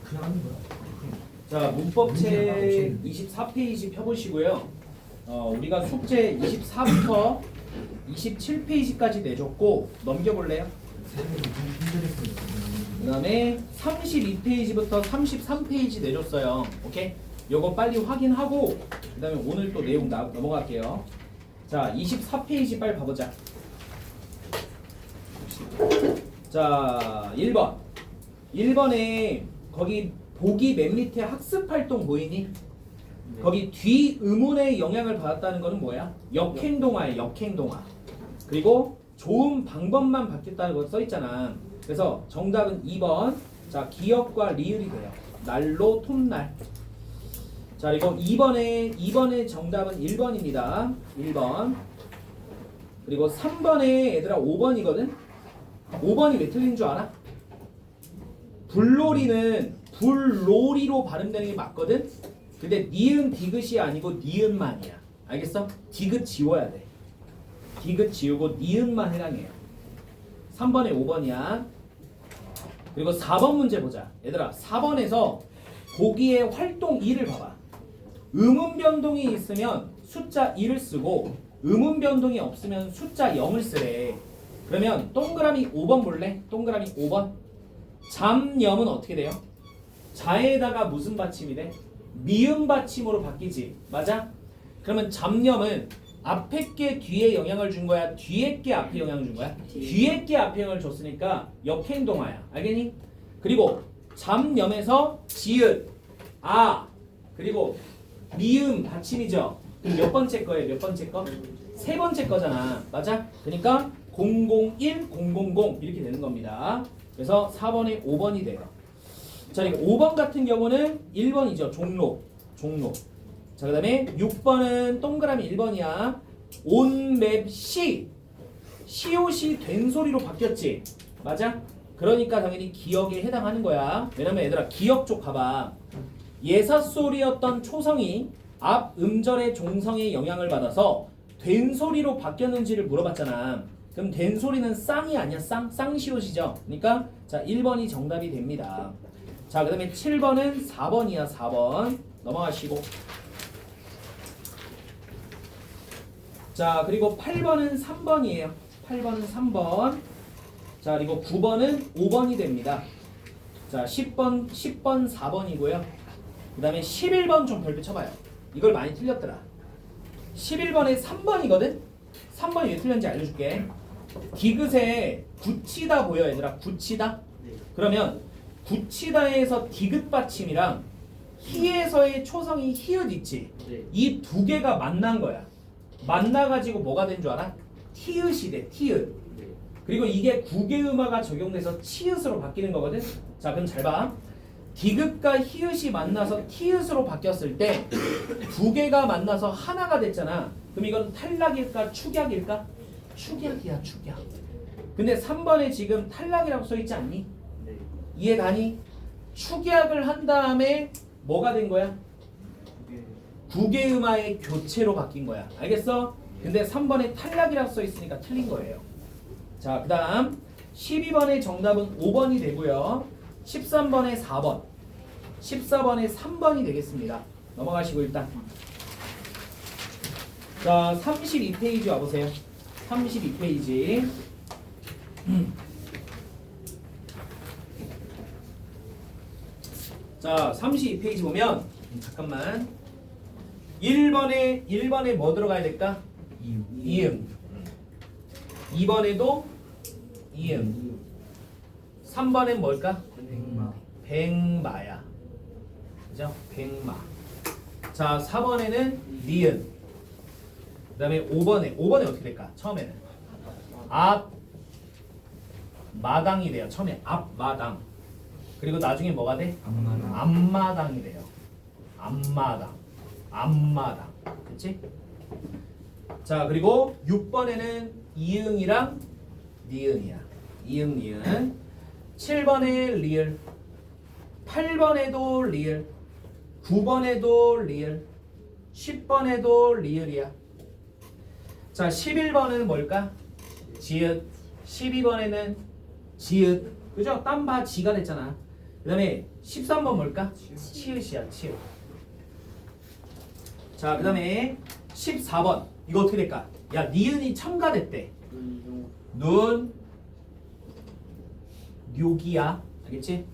그냥 하는 거야. 자, 문법책 24페이지 펴보시고요. 우리가 숙제 24부터 27페이지까지 내줬고 넘겨볼래요? 그 다음에 32페이지부터 33페이지 내줬어요. 오케이? 요거 빨리 확인하고 그 다음에 오늘 또 내용 넘어갈게요. 자, 24페이지 빨리 봐보자. 자, 1번 1번에 거기 보기 맨 밑에 학습활동 보이니? 네. 거기 뒤 의문의 영향을 받았다는 거는 뭐야? 역행동화예요. 역행동화. 그리고 좋은 방법만 바뀌었다는 거 써있잖아. 그래서 정답은 2번. 자, 기억과 리을이 돼요. 날로 톱날. 자, 그리고 2번의 정답은 1번입니다. 1번. 그리고 3번에 얘들아 5번이거든? 5번이 왜 틀린 줄 알아? 불놀이는 불놀이로 발음되는 게 맞거든? 근데 니은 디귿이 아니고 니은만이야. 알겠어? 디귿 지워야 돼. 디귿 지우고 니은만 해당해요. 3번에 5번이야. 그리고 4번 문제 보자. 얘들아 4번에서 보기의 활동 2를 봐봐. 음운 변동이 있으면 숫자 2를 쓰고 음운 변동이 없으면 숫자 0을 쓰래. 그러면 동그라미 5번 볼래? 동그라미 5번. 잠염은 어떻게 돼요? 자에다가 무슨 받침이 돼? 미음 받침으로 바뀌지. 맞아? 그러면 잡념은 앞에 게 뒤에 영향을 준 거야? 뒤에 게 앞에 영향을 준 거야? 뒤에 게 앞에 영향을 줬으니까 역행동화야. 알겠니? 그리고 잡념에서 지읒, 아, 그리고 미음 받침이죠. 그럼 몇 번째 거예요? 몇 번째 거? 세 번째 거잖아. 맞아? 그러니까 001, 000 이렇게 되는 겁니다. 그래서 4번에 5번이 돼요. 자, 그리고 5번 같은 경우는 1번이죠. 종로. 자, 그 다음에 6번은 동그라미 1번이야. 온맵 시. 시옷이 된 소리로 바뀌었지. 맞아? 그러니까 당연히 기억에 해당하는 거야. 왜냐면 얘들아 기억 쪽 가봐. 예사소리였던 초성이 앞 음절의 종성에 영향을 받아서 된 소리로 바뀌었는지를 물어봤잖아. 그럼 된 소리는 쌍이 아니야. 쌍시옷이죠. 그러니까 자 1번이 정답이 됩니다. 자, 그 다음에 7번은 4번이야. 4번 넘어가시고. 자, 그리고 8번은 3번이에요. 8번은 3번. 자, 그리고 9번은 5번이 됩니다. 자, 10번 4번이고요. 그 다음에 11번 좀 별표 쳐봐요. 이걸 많이 틀렸더라. 11번에 3번이거든? 3번이 왜 틀렸는지 알려줄게. 디귿에 굳히다 보여 얘들아. 굳히다? 그러면 굳히다에서 디귿 받침이랑 히에서의 초성이 히읗 있지? 이 두 개가 만난 거야. 만나가지고 뭐가 된 줄 알아? 티읕이 돼. 티읕. 그리고 이게 구개음화가 적용돼서 치읓으로 바뀌는 거거든? 자, 그럼 잘 봐. 디귿과 히읗이 만나서 티읕으로 바뀌었을 때 두 개가 만나서 하나가 됐잖아. 그럼 이건 탈락일까? 축약일까? 축약이야. 축약. 근데 3번에 지금 탈락이라고 써있지 않니? 이해가니? 축약을 한 다음에 뭐가 된 거야? 구개음화의 교체로 바뀐 거야. 알겠어? 근데 3번에 탈락이라고 써있으니까 틀린 거예요. 자, 그 다음 12번의 정답은 5번이 되고요. 13번에 4번, 14번에 3번이 되겠습니다. 넘어가시고 일단. 자, 32페이지 와보세요. 32페이지. 자, 32페이지 보면 잠깐만. 1번에 뭐 들어가야 될까? 이응. 2번에도 이응. 3번엔 뭘까? 백마야. 그죠? 백마. 자, 4번에는 니은. 그 다음에 5번에 어떻게 될까? 처음에는 앞 마당이 돼요. 처음에 앞마당. 그리고 나중에 뭐가 돼? 앞마당이 돼요. 앞마당. 그치? 자, 그리고 6번에는 이응이랑 니은이야. 이응, 니은. 7번에 리을. 8번에도 리을. 9번에도 리을. 10번에도 리을이야. 자, 11번은 뭘까? 지읒. 12번에는 지읒. 그죠? 땀바 지가 됐잖아. 그 다음에 13번 뭘까? 치읓이야, 치읓. 자, 그 다음에 14번. 이거 어떻게 될까? 야, 니은이 첨가됐대. 눈, 뇨기야. 알겠지?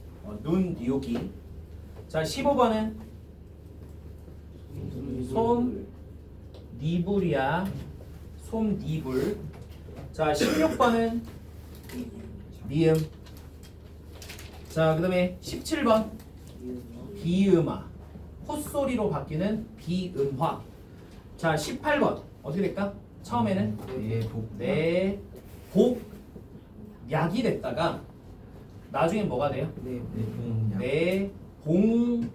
눈, 뇨기. 자, 15번은 솜, 니불이야. 솜, 니불. 자, 16번은 미음. 자, 그 다음에 17번 비음화. 콧소리로 바뀌는 비음화. 자, 18번 어떻게 될까? 처음에는 내복약이 됐다가 나중에 뭐가 돼요? 내봉약으로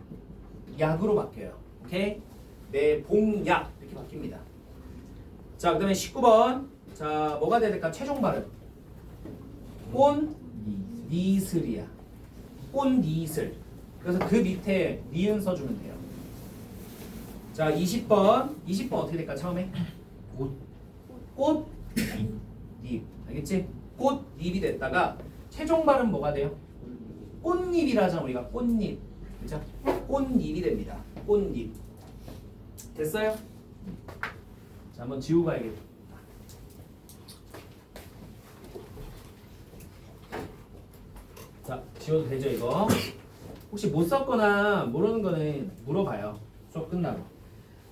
바뀌어요. 오케이? 내봉약 이렇게 바뀝니다. 자, 그 다음에 19번. 자, 뭐가 돼야 될까? 최종 발음. 꽃니슬이야. 꽃니슬. 그래서 그 밑에 니은 써주면 돼요. 자, 20번. 20번 어떻게 될까? 처음에 꽃잎. 알겠지? 꽃잎이 됐다가 최종 발음 뭐가 돼요? 꽃잎이라 하잖아. 우리가 꽃잎. 그죠? 꽃잎이 됩니다. 꽃잎. 됐어요? 자, 한번 지우고 가야겠다. 자, 지워도 되죠, 이거? 혹시 못 썼거나 모르는 거는 물어봐요. 수업 끝나고.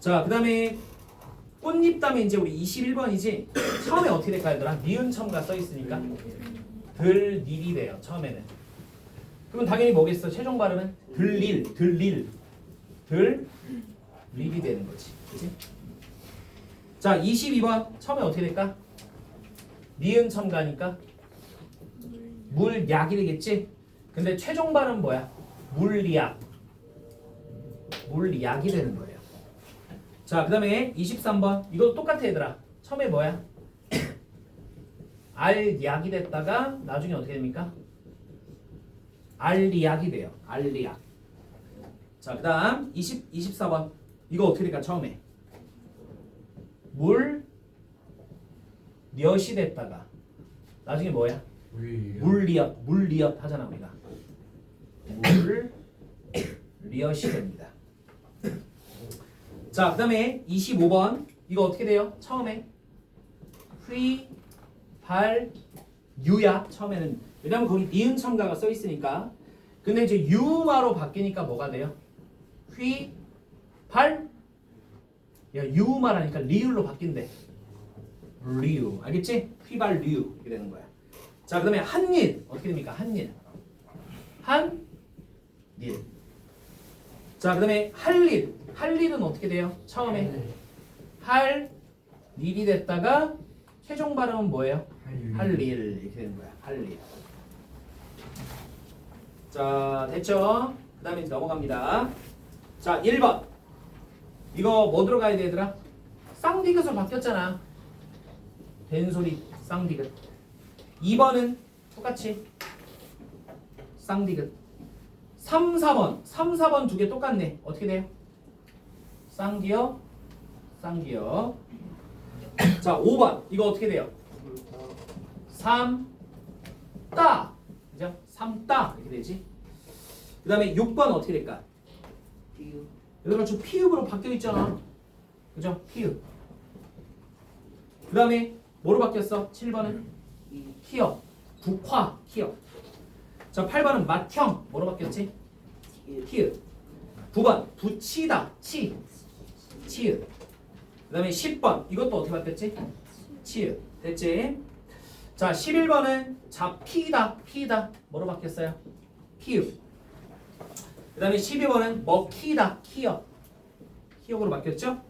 자, 그 다음에 꽃잎 다음에 이제 우리 21번이지? 처음에 어떻게 될까, 얘들아? 니은 첨가 써있으니까. 들릴이 돼요, 처음에는. 그러면 당연히 뭐겠어? 최종 발음은 들릴. 들릴이 되는 거지. 그치? 자, 22번. 처음에 어떻게 될까? 니은 첨가니까 물약이 되겠지? 근데 최종 발음은 뭐야? 물리약. 물리약이 되는 거예요. 자, 그 다음에 23번. 이것도 똑같아, 얘들아. 처음에 뭐야? 알약이 됐다가 나중에 어떻게 됩니까? 알리약이 돼요. 알리약. 자, 그 다음 24번. 이거 어떻게 될까? 처음에 물엿이 됐다가 나중에 뭐야? 물리엿 하잖아, 우리가. 물리엿이 됩니다. 자, 그 다음에 25번. 이거 어떻게 돼요? 처음에 유야. 처음에는. 왜냐면 거기 니은 첨가가 써 있으니까. 근데 이제 유마로 바뀌니까 뭐가 돼요? 야, 유마라니까 리을로 바뀐대. 리우. 알겠지? 휘발류. 이렇게 되는 거야. 자, 그 다음에 한일. 어떻게 됩니까? 한일. 한일. 자, 그 다음에 할일. 할일은 어떻게 돼요? 처음에 할일이 됐다가 최종 발음은 뭐예요? 할일. 이렇게 되는 거야. 할일. 자, 됐죠? 그 다음에 넘어갑니다. 자, 1번. 이거 뭐 들어가야 돼, 얘들아? 쌍디귿으로 바뀌었잖아. 된소리 쌍디귿. 2번은 똑같이 쌍디귿. 3, 4번. 3, 4번 두 개 똑같네. 어떻게 돼요? 쌍기역, 쌍기역. 자, 5번. 이거 어떻게 돼요? 3, 따. 그죠? 3, 따. 이렇게 되지. 그 다음에 6번 어떻게 될까? 얘들아, 저 피읍으로 바뀌어 있잖아. 그죠? 피읍. 그 다음에 뭐로 바뀌었어? 7번은 키역. 국화, 키역. 자, 8번은 맏형. 뭐로 바뀌었지? 키읔. 9번 붙이다. 치읓. 그 다음에 10번. 이것도 어떻게 바뀌었지? 치읓. 됐지? 자, 11번은 잡히다. 피다. 뭐로 바뀌었어요? 피읍. 그 다음에 12번은 먹히다. 키역. 키역으로 바뀌었죠?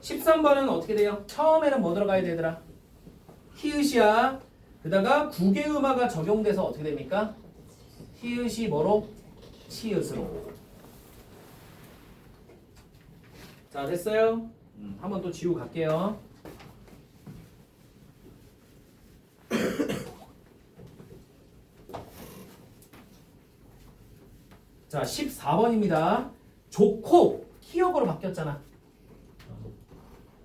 13번은 어떻게 돼요? 처음에는 뭐 들어가야 되더라? 히읗이야. 그다가 국외음화가 적용돼서 어떻게 됩니까? 히읗이 뭐로? 치읓으로. 자, 됐어요? 한번 또 지우고 갈게요. 자, 14번입니다. 좋고 키역으로 바뀌었잖아.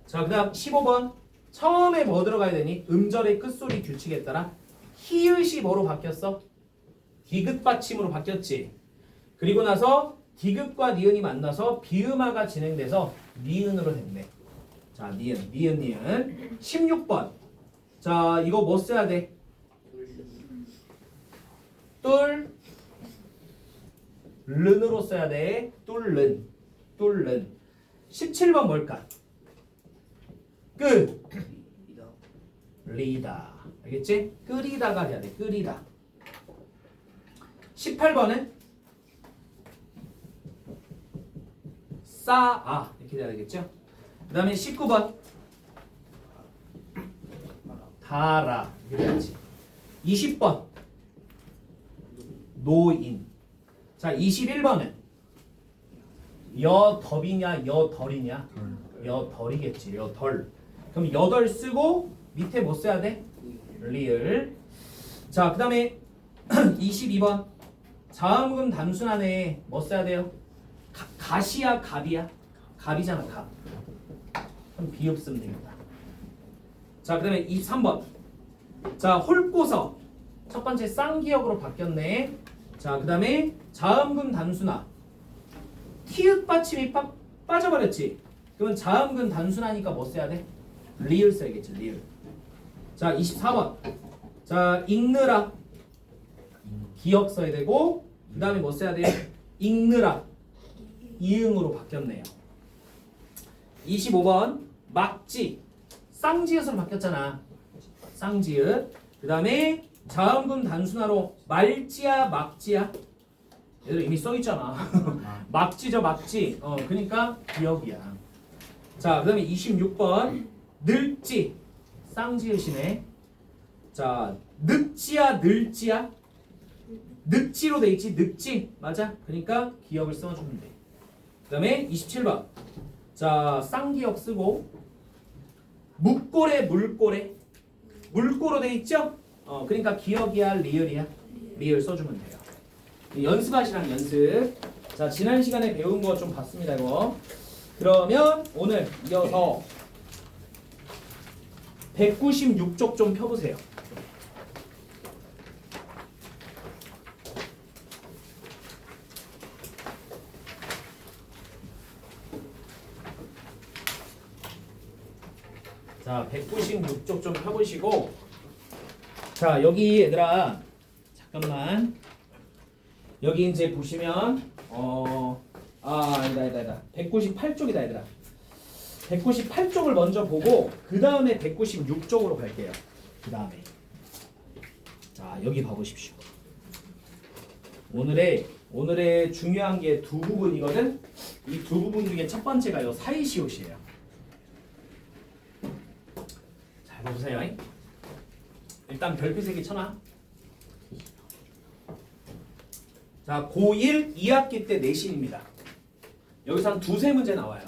자, 그 다음 15번. 처음에 뭐 들어가야 되니? 음절의 끝소리 규칙에 따라 히읗이 뭐로 바뀌었어? 디귿 받침으로 바뀌었지. 그리고 나서 디귿과 니은이 만나서 비음화가 진행돼서 니은으로 됐네. 자, 니은. 16번. 자, 이거 뭐 써야 돼? 른으로 써야 돼. 뚫른. 17번 뭘까? 리다. 알겠지? 끓이다가 돼야 돼. 끓이다. 18번은 이렇게 돼야 되겠죠? 그 다음에 19번 달아. 이렇게 돼야지. 20번 노인. 자, 21번은 여덥이냐 여덜이냐? 여덜이겠지. 여덜. 그럼 여덜 쓰고 밑에 뭐 써야 돼? 리을. 자, 그 다음에 22번 자음금 단순하네. 뭐 써야 돼요? 갓이야 갑이야? 갑이잖아 갑. 그럼 비읍 쓰면 됩니다. 자, 그 다음에 23번 자, 홀고서 첫 번째 쌍기역으로 바뀌었네. 자, 그 다음에 자음금 단순화 티읕 받침이 빠져버렸지. 그러면 자음금 단순하니까 뭐 써야 돼? 리을 써야겠지. 리을. 자, 24번 자, 읽느라 기역 써야 되고 그 다음에 뭐 써야 돼요? 읽느라 이응으로 바뀌었네요. 25번 막지 쌍지읒으로 바뀌었잖아. 쌍지읒. 그 다음에 자음금 단순화로 말지야 막지야? 얘들 이미 써있잖아. 막지죠 막지. 그러니까 기역이야. 자, 그 다음에 26번 늙지 쌍지읒이네. 자, 늙지야 늘지야? 늙지로 돼 있지. 늙지 맞아. 그러니까 기역을 써주면 돼. 그 다음에 27번 자, 쌍기역 쓰고 묵고래 물고로 돼 있죠. 그러니까 기역이야 리을이야? 리을 써주면 돼요. 연습하시라는 연습. 자, 지난 시간에 배운 거 좀 봤습니다 이거. 그러면 오늘 이어서 196쪽 좀 펴보세요. 자, 196쪽 좀 펴보시고. 자, 여기 얘들아 잠깐만. 여기 이제 보시면 아니다 198쪽이다 얘들아. 198쪽을 먼저 보고 그 다음에 196쪽으로 갈게요. 그 다음에 자, 여기 봐보십시오. 오늘의 중요한 게 두 부분이거든. 이 두 부분 중에 첫 번째가 요 사이시옷이에요. 잘 보세요. 일단 별표 3개 쳐놔. 자, 고1 2학기 때 내신입니다. 여기서 한 두세 문제 나와요.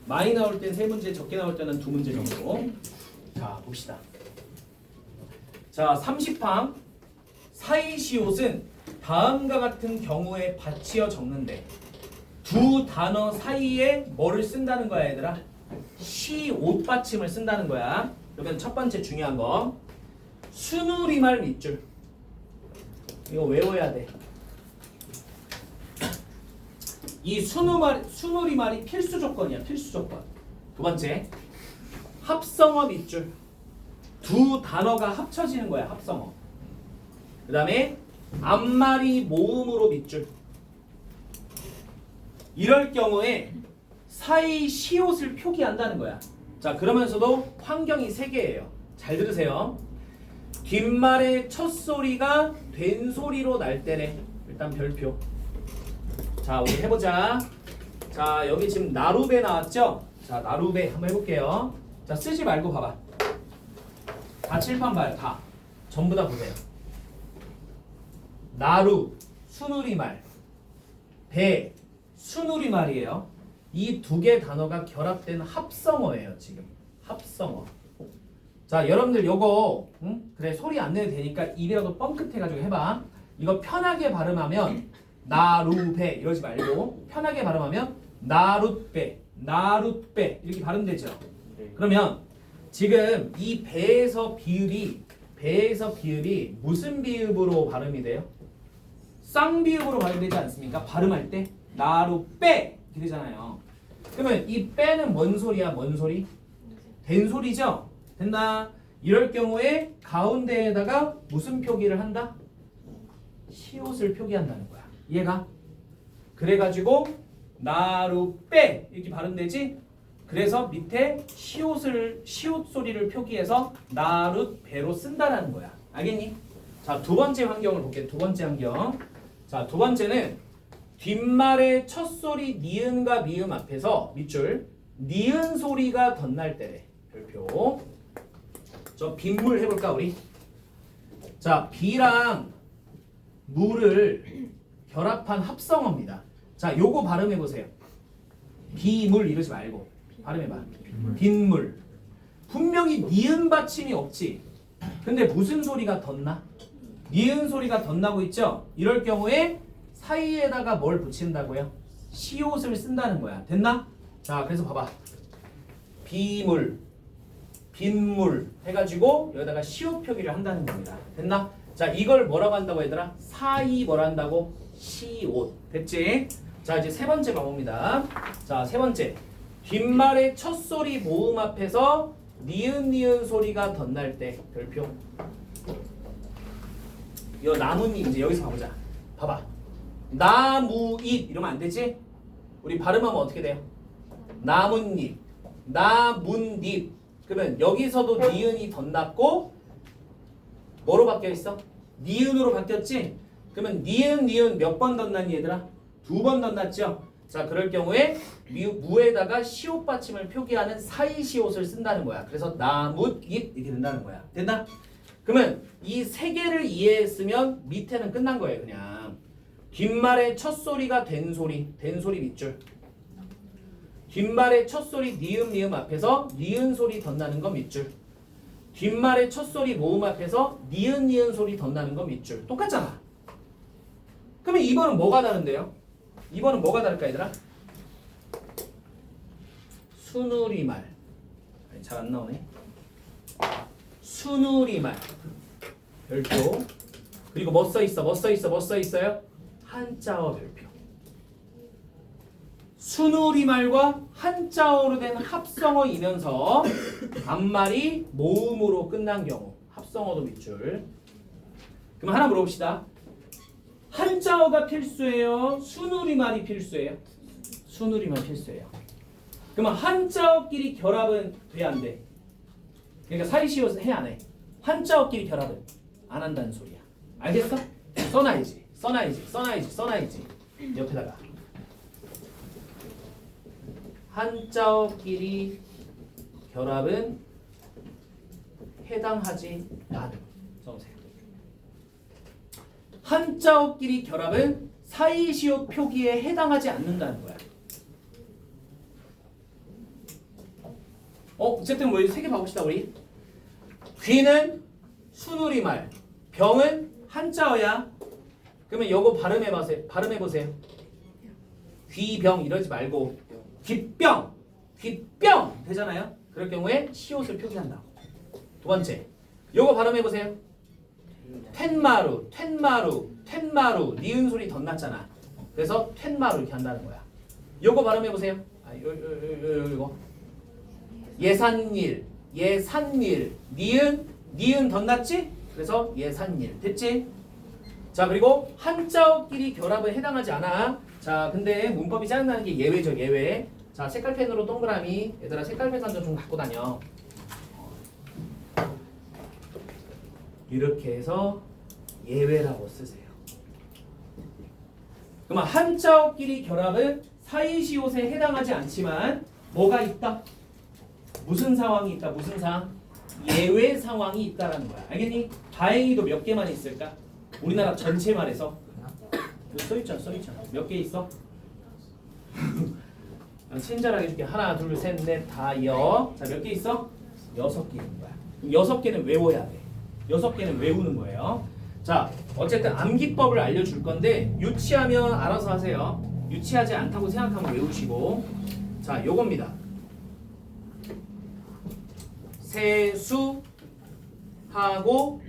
많이 나올 땐 3문제, 적게 나올 때는 2문제 정도. 자, 봅시다. 자, 30항 사이시옷은 다음과 같은 경우에 받치어 적는데 두 단어 사이에 뭐를 쓴다는 거야 얘들아? 시옷 받침을 쓴다는 거야. 그러면 첫 번째 중요한 거 순우리말 밑줄. 이거 외워야 돼. 이 순우리말이 필수 조건이야. 필수 조건. 두 번째 합성어 밑줄. 두 단어가 합쳐지는 거야. 합성어. 그 다음에 앞말이 모음으로 밑줄. 이럴 경우에 사이 시옷을 표기한다는 거야. 자, 그러면서도 환경이 3개예요. 잘 들으세요. 뒷말의 첫 소리가 된 소리로 날 때래. 일단 별표. 자, 우리 해보자. 자, 여기 지금 나루베 나왔죠? 자, 나루베 한번 해볼게요. 자, 쓰지 말고 봐봐. 다 칠판 봐요. 다. 전부 다 보세요. 나루, 순우리말. 배, 순우리말이에요. 이 두 개 단어가 결합된 합성어예요. 지금. 합성어. 자, 여러분들 요거 그래 소리 안 내도 되니까 입이라도 뻥끗해가지고 해봐. 이거 편하게 발음하면 나루베 이러지 말고 편하게 발음하면 나룻베 이렇게 발음되죠. 그러면 지금 이 배에서 비읍이 무슨 비읍으로 발음이 돼요? 쌍비읍으로 발음되지 않습니까? 발음할 때 나루 빼 이렇게 되잖아요. 그러면 이 빼는 뭔 소리야? 뭔 소리? 된 소리죠? 됐나? 이럴 경우에 가운데에다가 무슨 표기를 한다? 시옷을 표기한다는 거야. 이해가? 그래가지고 나루 빼 이렇게 발음되지? 그래서 밑에 시옷 소리를 표기해서 나룻 배로 쓴다라는 거야. 알겠니? 자, 두 번째 환경을 볼게요. 두 번째 환경. 자, 두 번째는 뒷말의 첫 소리 니은과 미음 앞에서 밑줄 니은 소리가 덧날 때래. 별표. 저 빗물 해볼까 우리? 자, 비랑 물을 결합한 합성어입니다. 자, 요거 발음해보세요. 비물 이러지 말고 발음해봐. 빗물. 분명히 니은 받침이 없지. 근데 무슨 소리가 덧나? 니은 소리가 덧나고 있죠? 이럴 경우에 사이에다가 뭘 붙인다고요? 시옷을 쓴다는 거야. 됐나? 자, 그래서 봐봐. 비물, 빗물 해가지고 여기다가 시옷 표기를 한다는 겁니다. 됐나? 자, 이걸 뭐라고 한다고 얘들아? 사이 뭐라 한다고? 시옷. 됐지? 자, 이제 세 번째 가봅니다. 자, 세 번째. 뒷말의 첫 소리 모음 앞에서 니은 소리가 덧날 때 별표. 이 나뭇잎 이제 여기서 가보자. 봐봐. 나무잎 이러면 안 되지? 우리 발음하면 어떻게 돼요? 나뭇잎, 나뭇잎. 그러면 여기서도 니은이 덧났고 뭐로 바뀌어 있어? 니은으로 바뀌었지? 그러면 니은 몇 번 덧났니 얘들아? 두 번 덧났죠? 자, 그럴 경우에 무에다가 시옷 받침을 표기하는 사이 시옷을 쓴다는 거야. 그래서 나뭇잎 이렇게 된다는 거야. 됐나? 그러면 이 세 개를 이해했으면 밑에는 끝난 거예요. 그냥 뒷말의 첫 소리가 된 소리 밑줄. 뒷말의 첫 소리 니은 미음 앞에서 니은 소리 덧나는 거 밑줄. 뒷말의 첫 소리 모음 앞에서 니은 소리 덧나는 거 밑줄. 똑같잖아. 그러면 2번은 뭐가 다른데요? 2번은 뭐가 다를까 얘들아? 수누리말. 잘 안 나오네. 수누리말. 별표. 그리고 뭐 써 있어? 뭐 써 있어요? 한자어 별표. 수누리말과 한자어로 된 합성어이면서 앞말이 모음으로 끝난 경우 합성어도 밑줄. 그럼 하나 물어봅시다. 한자어가 필수예요? 수누리말이 필수예요? 수누리말 필수예요. 그러면 한자어끼리 결합은 돼 안 돼? 그러니까 사이시옷 해 안 해? 한자어끼리 결합은 안 한다는 소리야. 알겠어? 써놔야지. 옆에다가 한자어끼리 결합은 해당하지 않음. 써보세요. 한자어끼리 결합은 사이시옷 표기에 해당하지 않는다는 거야. 어쨌든 뭐 세 개 봐봅시다 우리. 귀는 수누리말, 병은 한자어야. 그러면 요거 발음해보세요. 귀병 이러지 말고 귓병 되잖아요. 그럴 경우에 시옷을 표기한다고. 두 번째, 요거 발음해보세요. 텐마루 니은 소리 덧났잖아. 그래서 텐마루 이렇게 한다는 거야. 요거 발음해보세요. 요거 예산일 니은 덧났지? 그래서 예산일 됐지? 자, 그리고 한자어끼리 결합에 해당하지 않아. 자, 근데 문법이 짜증나는 게 예외죠. 예외. 자, 색깔펜으로 동그라미. 얘들아 색깔펜 산점 좀 갖고 다녀. 이렇게 해서 예외라고 쓰세요. 그러면 한자어끼리 결합은 사이시옷에 해당하지 않지만 뭐가 있다? 무슨 상황이 있다? 무슨 상황? 예외 상황이 있다라는 거야. 알겠니? 다행히도 몇 개만 있을까? 우리나라 전체 말에서 써있잖아. 몇 개 있어? 친절하게 해줄게. 하나, 둘, 셋, 넷, 다, 여. 자, 몇 개 있어? 6개 있는 거야. 6개는 외워야 돼. 6개는 외우는 거예요. 자, 어쨌든 암기법을 알려줄 건데 유치하면 알아서 하세요. 유치하지 않다고 생각하면 외우시고. 자, 요겁니다. 세수하고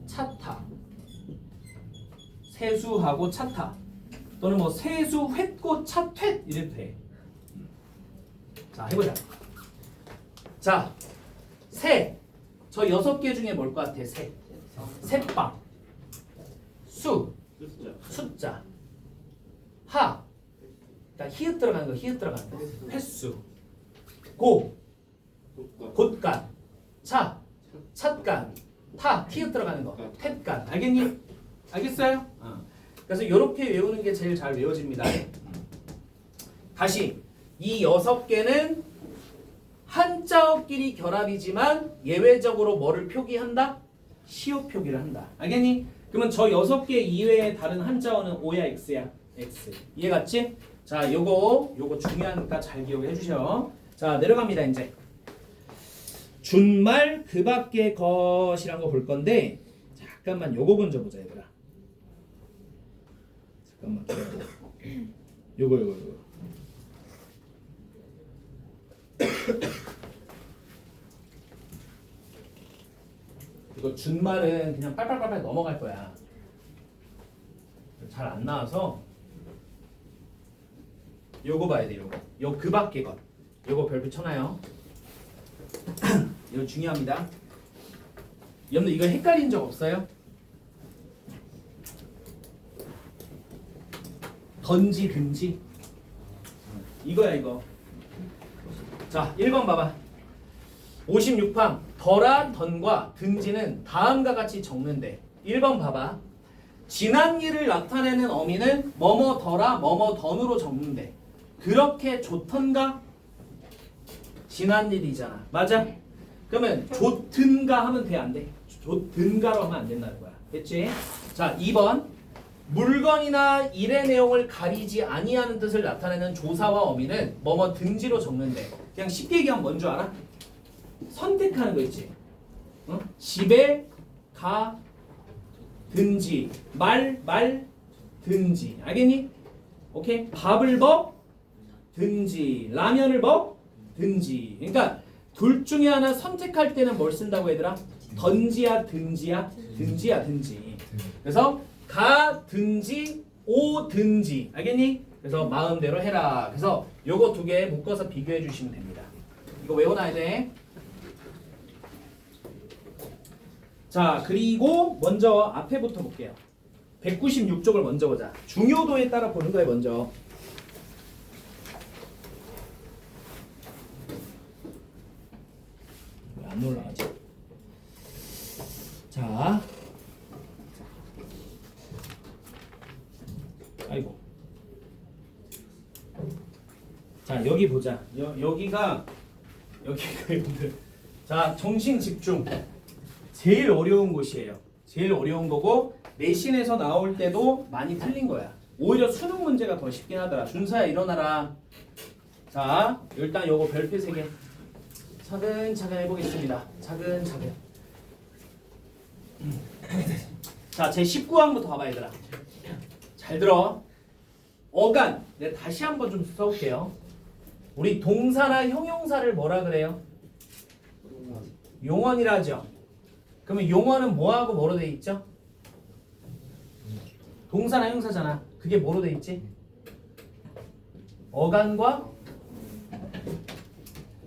차타. 세수하고 차타 또는 뭐 세수 횟고 차퇴 이래도 돼. 자 해보자. 자 세. 저 6개 중에 뭘 것 같아? 세. 새빵. 수. 숫자. 하. 그러니까 히읗 들어가는 거 히읗 들어가는 거. 횟수. 고. 곧간. 차. 찻간. 타. 티읕 들어가는 거. 텟간. 알겠니? 알겠어요? 그래서 이렇게 외우는 게 제일 잘 외워집니다. 다시 이 6개는 한자어끼리 결합이지만 예외적으로 뭐를 표기한다? 시옷 표기를 한다. 알겠니? 그러면 저 6개 이외의 다른 한자어는 O야 X야? X. 이해 갔지? 자 요거 중요하니까 잘 기억해 주셔. 자 내려갑니다 이제. 준말 그 밖의 것이란 거 볼 건데 잠깐만 요거 먼저 보자 얘들아. 잠깐만 요거 이거 준말은 그냥 빨빨빨빨 넘어갈 거야. 잘 안 나와서 요거 봐야 돼. 요거 그 밖의 것 요거 별표 쳐놔요. 이거 중요합니다. 여러분들 이거 헷갈린 적 없어요? 던지 든지 이거야 이거. 자 1번 봐봐. 56방 덜한 던과 든지는 다음과 같이 적는데 1번 봐봐. 지난 일을 나타내는 어미는 뭐뭐 덜하 뭐뭐 던으로 적는데 그렇게 좋던가? 지난 일이잖아. 맞아? 그러면 좋든가 하면 돼? 안 돼? 좋든가로 하면 안 된다는 거야. 됐지? 자 2번 물건이나 일의 내용을 가리지 아니하는 뜻을 나타내는 조사와 어미는 뭐뭐 든지로 적는데 그냥 쉽게 얘기하면 뭔 줄 알아? 선택하는 거 있지? 어? 집에 가 든지 말 든지 알겠니? 오케이? 밥을 먹 든지 라면을 먹 든지. 그러니까 둘 중에 하나 선택할 때는 뭘 쓴다고 얘들아? 던지야 든지야? 든지야 든지. 그래서 가 든지 오 든지 알겠니? 그래서 마음대로 해라. 그래서 요거 2개 묶어서 비교해 주시면 됩니다. 이거 외워놔야 돼. 자 그리고 먼저 앞에부터 볼게요. 196쪽을 먼저 보자. 중요도에 따라 보는 거예요 먼저. 왜 안 올라가지? 자 아이고. 자 여기 보자. 여기가 여러분들. 자 정신 집중. 제일 어려운 곳이에요. 제일 어려운 거고 내신에서 나올 때도 많이 틀린 거야. 오히려 수능 문제가 더 쉽긴 하더라. 준서야 일어나라. 자 일단 요거 별표 3개 차근차근 해보겠습니다. 차근차근. 자 제 19항부터 봐봐 얘들아. 잘 들어. 어간 내가 다시 한번 좀 써볼게요. 우리 동사나 형용사를 뭐라 그래요? 용언이라 하죠. 그러면 용언은 뭐하고 뭐로 돼 있죠? 동사나 형용사잖아. 그게 뭐로 돼 있지? 어간과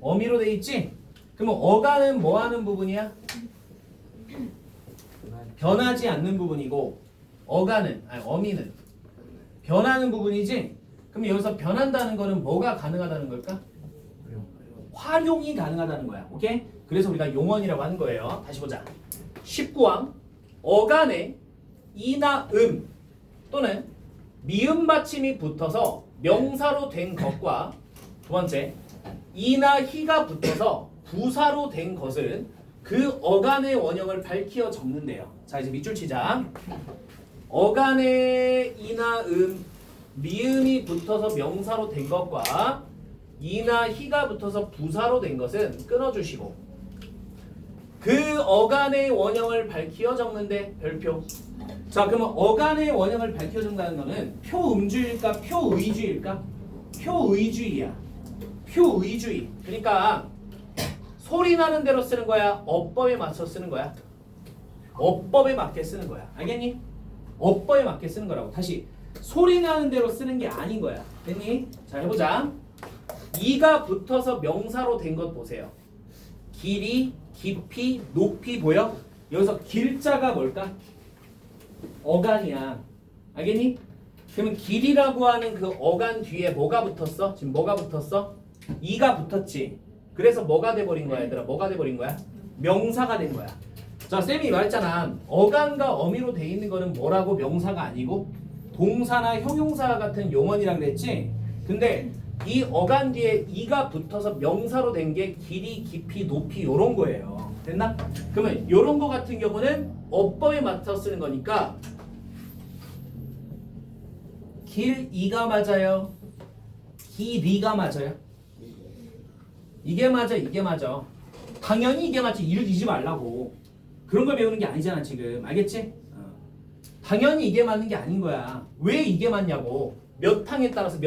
어미로 돼 있지? 그러면 어간은 뭐 하는 부분이야? 변하지 않는 부분이고 어미는 변하는 부분이지? 그럼 여기서 변한다는 거는 뭐가 가능하다는 걸까? 활용이 가능하다는 거야. 오케이? 그래서 우리가 용언이라고 하는 거예요. 다시 보자. 19항 어간에 이나 또는 미음 받침이 붙어서 명사로 된 것과 두 번째 이나 희가 붙어서 부사로 된 것은 그 어간의 원형을 밝히어 적는데요. 자 이제 밑줄 치자. 어간에 이나 미음이 붙어서 명사로 된 것과 이나 희가 붙어서 부사로 된 것은 끊어주시고 그 어간의 원형을 밝히어 적는데 별표. 자 그러면 어간의 원형을 밝혀 적는다는 거는 표음주의일까 표의주의일까? 표의주의야. 표의주의. 그러니까 소리 나는 대로 쓰는 거야? 어법에 맞춰 쓰는 거야? 어법에 맞게 쓰는 거야. 알겠니? 어법에 맞게 쓰는 거라고. 다시 소리 나는 대로 쓰는 게 아닌 거야. 됐니? 자, 해보자. 이가 붙어서 명사로 된 것 보세요. 길이, 깊이, 높이 보여? 여기서 길자가 뭘까? 어간이야. 알겠니? 그러면 길이라고 하는 그 어간 뒤에 뭐가 붙었어? 지금 뭐가 붙었어? 이가 붙었지. 그래서 뭐가 돼버린 거야, 얘들아? 뭐가 돼버린 거야? 명사가 된 거야. 자, 쌤이 말했잖아. 어간과 어미로 돼 있는 거는 뭐라고? 명사가 아니고 동사나 형용사 같은 용언이라 그랬지? 근데 이 어간 뒤에 이가 붙어서 명사로 된 게 길이, 깊이, 높이 요런 거예요. 됐나? 그러면 요런 거 같은 경우는 어법에 맞춰 쓰는 거니까 길 이가 맞아요. 길이가 맞아요. 이게 맞아, 이게 맞아. 당연히 이게 맞지. 이를 뒤지 말라고. 그런 걸 배우는 게 아니잖아 지금. 알겠지? 당연히 이게 맞는 게 아닌 거야. 왜 이게 맞냐고. 몇 항에 따라서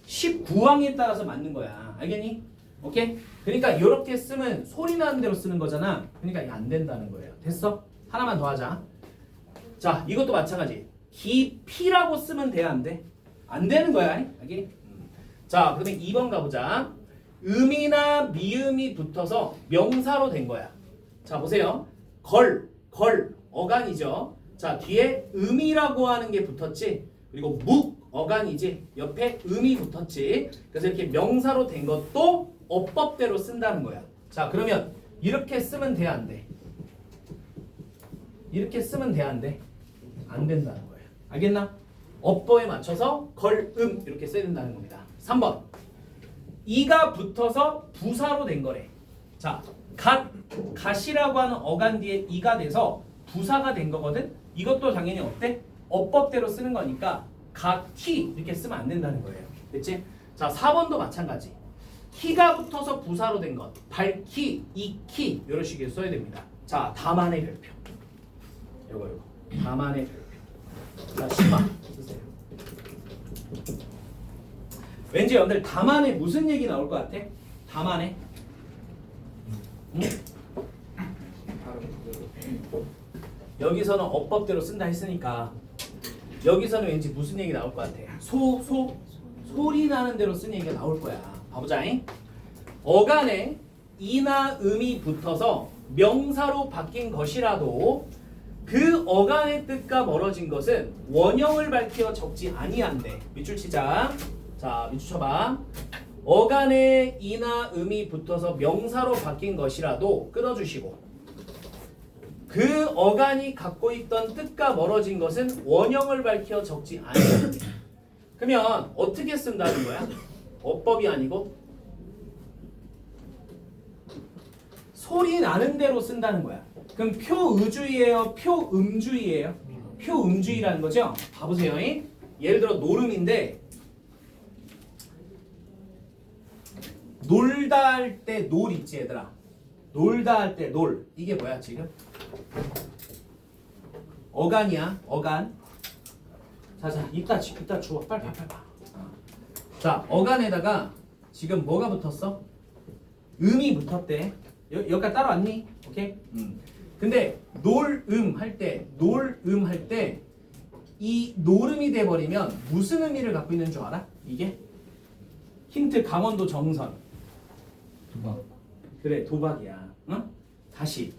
19항에 따라서 맞는 거야. 알겠니? 오케이? 그러니까 이렇게 쓰면 소리 나는 대로 쓰는 거잖아. 그러니까 이게 안 된다는 거예요. 됐어? 하나만 더 하자. 자, 이것도 마찬가지. 깊이라고 쓰면 돼, 안 돼? 안 되는 거야. 알겠니? 자, 그러면 2번 가보자. 음이나 미음이 붙어서 명사로 된 거야. 자, 보세요. 걸, 어간이죠. 자, 뒤에 음이라고 하는 게 붙었지. 그리고 묵, 어간이지. 옆에 음이 붙었지. 그래서 이렇게 명사로 된 것도 어법대로 쓴다는 거야. 자, 그러면 이렇게 쓰면 돼, 안 돼? 이렇게 쓰면 돼, 안 돼? 안 된다는 거예요. 알겠나? 어법에 맞춰서 걸, 이렇게 써야 된다는 겁니다. 3번. 이가 붙어서 부사로 된 거래. 자, 갓이라고 하는 어간 뒤에 이가 돼서 부사가 된 거거든. 이것도 당연히 어때? 어법대로 쓰는 거니까 갓티 이렇게 쓰면 안 된다는 거예요. 됐지? 자, 4번도 마찬가지. 키가 붙어서 부사로 된 것. 발키, 이키 이런 식으로 써야 됩니다. 자, 다만의 별표. 요거. 다만의 별표. 자, 10번 쓰세요. 왠지 여러분들 다만에 무슨 얘기 나올 것 같아? 다만에? 응? 여기서는 어법대로 쓴다 했으니까 여기서는 왠지 무슨 얘기 나올 것 같아? 소리 나는 대로 쓴 얘기가 나올 거야. 봐보자잉. 어간에 이나 음이 붙어서 명사로 바뀐 것이라도 그 어간의 뜻과 멀어진 것은 원형을 밝혀 적지 아니한데. 밑줄 치자. 자, 밑줄 쳐봐. 어간에 이나 음이 붙어서 명사로 바뀐 것이라도 끊어주시고 그 어간이 갖고 있던 뜻과 멀어진 것은 원형을 밝혀 적지 아니한데. 그러면 어떻게 쓴다는 거야? 어법이 아니고 소리 나는 대로 쓴다는 거야. 그럼 표의주의예요? 표음주의예요? 표음주의라는 거죠? 봐보세요. 예를 들어 노름인데 놀다 할 때 놀 있지 얘들아. 놀다 할 때 놀. 이게 뭐야 지금? 어간이야. 어간. 자, 이따 주워. 빨리. 자, 어간에다가 지금 뭐가 붙었어? 음이 붙었대. 여기까지 따라왔니? 오케이? 근데 놀음 할 때 이 노름이 돼버리면 무슨 의미를 갖고 있는 줄 알아? 이게? 힌트 강원도 정선. 도박. 그래, 도박이야. 응? 다시.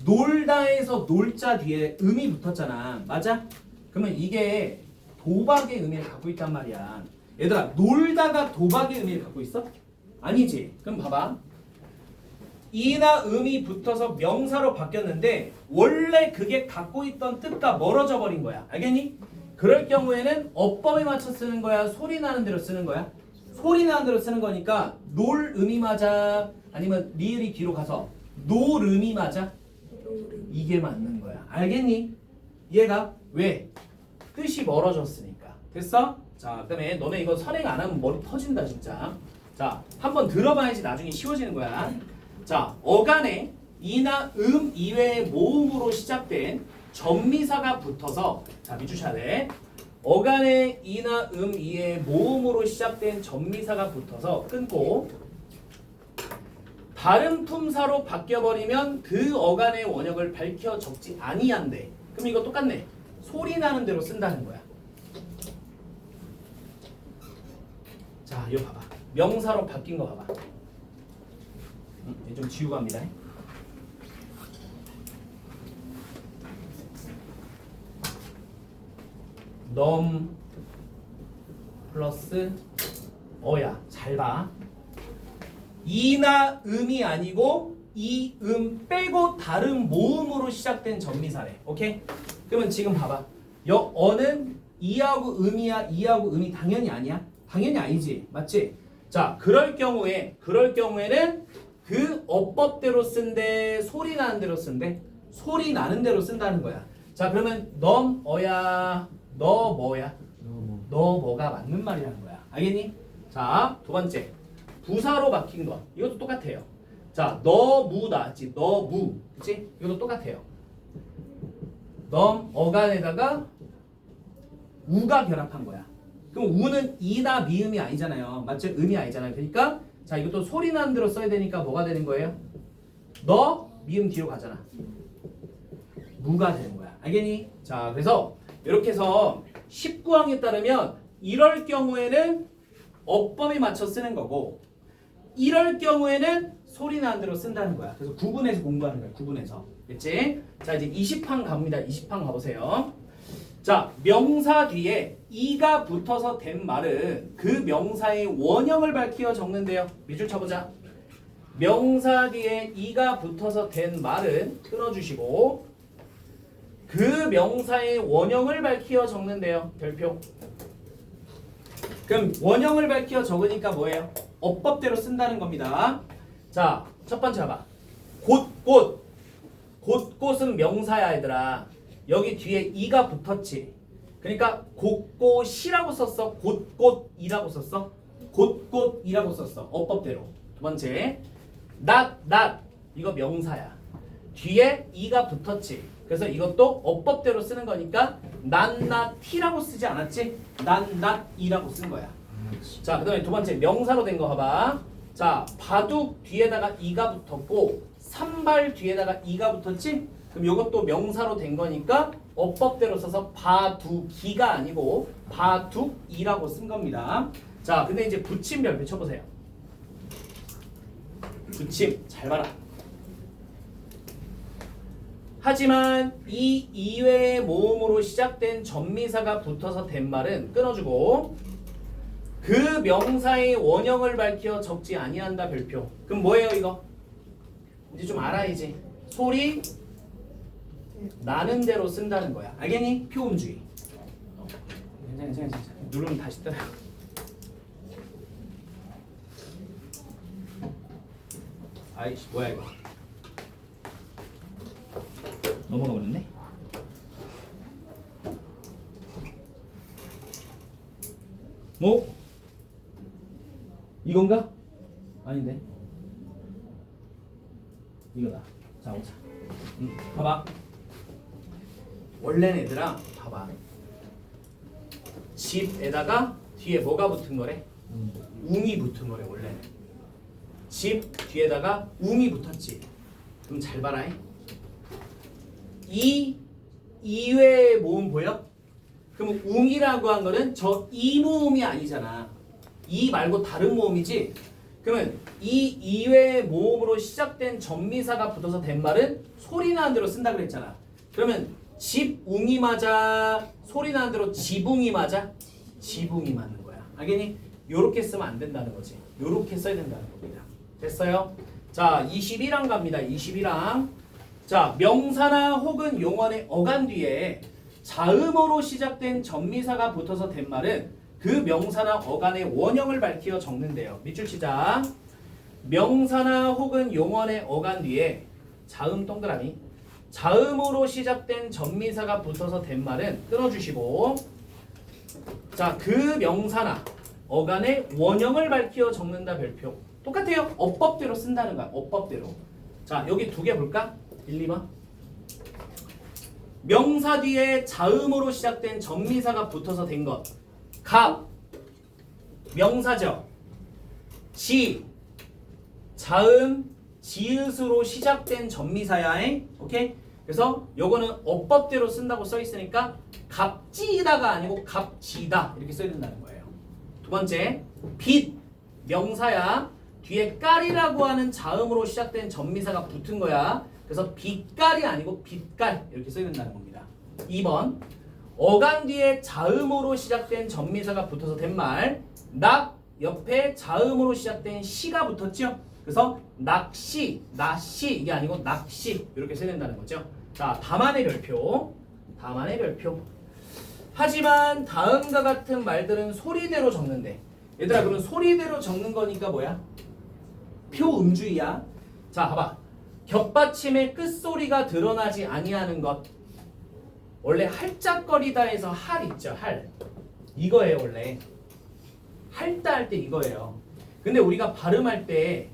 놀다에서 놀자 뒤에 음이 붙었잖아. 맞아? 그러면 이게 도박의 의미를 갖고 있단 말이야. 얘들아, 놀다가 도박의 의미를 갖고 있어? 아니지. 그럼 봐봐. 이나 음이 붙어서 명사로 바뀌었는데 원래 그게 갖고 있던 뜻과 멀어져 버린 거야. 알겠니? 그럴 경우에는 어법에 맞춰 쓰는 거야? 소리 나는 대로 쓰는 거야? 소리 나는 대로 쓰는 거니까 놀음이 맞아? 아니면 리을이 뒤로 가서 노름이 맞아? 이게 맞는 거야. 알겠니? 얘가 왜? 뜻이 멀어졌으니까. 됐어? 자, 그다음에 너네 이거 선행 안 하면 머리 터진다 진짜. 자, 한번 들어봐야지 나중에 쉬워지는 거야. 자, 어간에 이나 이외의 모음으로 시작된 전미사가 붙어서, 자, 밑줄 쳐야 돼. 어간에 이나 이외의 모음으로 시작된 전미사가 붙어서 끊고 다른 품사로 바뀌어버리면 그 어간의 원형을 밝혀 적지 아니한데. 그럼 이거 똑같네. 소리 나는 대로 쓴다는 거야. 자, 이거 봐봐. 명사로 바뀐 거 봐봐. 좀 지우고 합니다. 넘 플러스 어야. 잘 봐. 이나 음이 아니고 이 빼고 다른 모음으로 시작된 전미사래. 오케이? 그러면 지금 봐봐. 어는 이하고 음이야, 이하고 음이 당연히 아니야? 당연히 아니지. 맞지? 자, 그럴 경우에는 그 어법대로 쓴대, 소리 나는 대로 쓴대. 소리 나는 대로 쓴다는 거야. 자, 그러면 넘 어야, 너 뭐야? 너 뭐가 맞는 말이라는 거야. 알겠니? 자, 두 번째. 부사로 바뀐 거. 이것도 똑같아요. 자, 너 무 나왔지? 너 무. 그치? 이것도 똑같아요. 넘 어간에다가 우가 결합한 거야. 그럼 우는 이나 미음이 아니잖아요. 맞죠? 음이 아니잖아요. 그러니까 자, 이것도 소리 나는 대로 써야 되니까 뭐가 되는 거예요? 너 미음 뒤로 가잖아. 무가 되는 거야. 알겠니? 자, 그래서 이렇게 해서 19항에 따르면 이럴 경우에는 어법에 맞춰 쓰는 거고 이럴 경우에는 소리 나는 대로 쓴다는 거야. 그래서 구분해서 공부하는 거야. 구분해서. 됐지? 자, 이제 20항 갑니다. 20항 가보세요. 자, 명사 뒤에 이가 붙어서 된 말은 그 명사의 원형을 밝히어 적는데요. 밑줄 쳐보자. 명사 뒤에 이가 붙어서 된 말은 끊어주시고 그 명사의 원형을 밝히어 적는데요. 별표. 그럼 원형을 밝히어 적으니까 뭐예요? 어법대로 쓴다는 겁니다. 자, 첫 번째 봐봐. 곳곳은 명사야 얘들아. 여기 뒤에 이가 붙었지. 그러니까 곳곳이라고 썼어? 곳곳이라고 썼어? 곳곳이라고 썼어. 어법대로. 두 번째. 낮 이거 명사야. 뒤에 이가 붙었지. 그래서 이것도 어법대로 쓰는 거니까 낫낫이라고 쓰지 않았지? 낫낫이라고 쓴 거야. 자, 그 다음에 두 번째 명사로 된 거 봐봐. 자, 바둑 뒤에다가 이가 붙었고 산발 뒤에다가 이가 붙었지? 그럼 이것도 명사로 된 거니까 어법대로 써서 바둑이가 아니고 바둑이라고 쓴 겁니다. 자, 근데 이제 붙임 별표 쳐보세요. 붙임 잘 봐라. 하지만 이 이외의 모음으로 시작된 전미사가 붙어서 된 말은 끊어주고 그 명사의 원형을 밝혀 적지 아니한다 별표. 그럼 뭐예요 이거? 이제 좀 알아야지. 소리 나는 대로 쓴다는 거야. 알겠니? 표음주의. 괜찮아. 누르면 다시 떠요. 아이씨 뭐야 이거. 넘어가 버렸네. 뭐? 이건가? 아닌데. 이거다. 자, 오자. 봐봐. 원래는 얘들아, 봐봐. 집에다가 뒤에 뭐가 붙은 거래? 웅이 붙은 거래 원래는. 집 뒤에다가 웅이 붙었지. 그럼 잘 봐라. 이 이외의 모음 보여? 그럼 웅이라고 한 거는 저 이 모음이 아니잖아. 이 말고 다른 모음이지. 그러면 이 이외의 모음으로 시작된 전미사가 붙어서 된 말은 소리 나는 대로 쓴다 그랬잖아. 그러면 집웅이 맞아? 소리 나는 대로 지붕이 맞아? 지붕이 맞는 거야. 알겠니? 요렇게 쓰면 안 된다는 거지. 요렇게 써야 된다는 겁니다. 됐어요? 자, 21항 갑니다. 21항. 자, 명사나 혹은 용언의 어간 뒤에 자음어로 시작된 전미사가 붙어서 된 말은 그 명사나 어간의 원형을 밝히어 적는데요. 밑줄 치자. 명사나 혹은 용언의 어간 뒤에 자음 동그라미 자음으로 시작된 전미사가 붙어서 된 말은 끊어주시고 자, 그 명사나 어간의 원형을 밝히어 적는다 별표. 똑같아요. 어법대로 쓴다는 거야. 어법대로. 자, 여기 두 개 볼까? 1, 2번. 명사 뒤에 자음으로 시작된 전미사가 붙어서 된 것. 갑 명사죠. 지 자음 지읒으로 시작된 전미사야. 오케이? 그래서 요거는 어법대로 쓴다고 써 있으니까 값지다가 아니고 값지다 이렇게 써야 된다는 거예요. 두 번째, 빚 명사야. 뒤에 깔이라고 하는 자음으로 시작된 전미사가 붙은 거야. 그래서 빚깔이 아니고 빚깔 이렇게 써야 된다는 겁니다. 2번, 어간 뒤에 자음으로 시작된 전미사가 붙어서 된 말. 낙 옆에 자음으로 시작된 시가 붙었죠. 그래서 낚시, 낚시 이게 아니고 낚시 이렇게 써야 된다는 거죠. 자, 다만의 별표. 다만의 별표. 하지만 다음과 같은 말들은 소리대로 적는데. 얘들아, 그러면 소리대로 적는 거니까 뭐야? 표음주의야. 자, 봐봐. 겹받침의 끝소리가 드러나지 아니하는 것. 원래 할짝거리다에서 할 있죠. 할. 이거예요, 원래. 할다 할 때 이거예요. 근데 우리가 발음할 때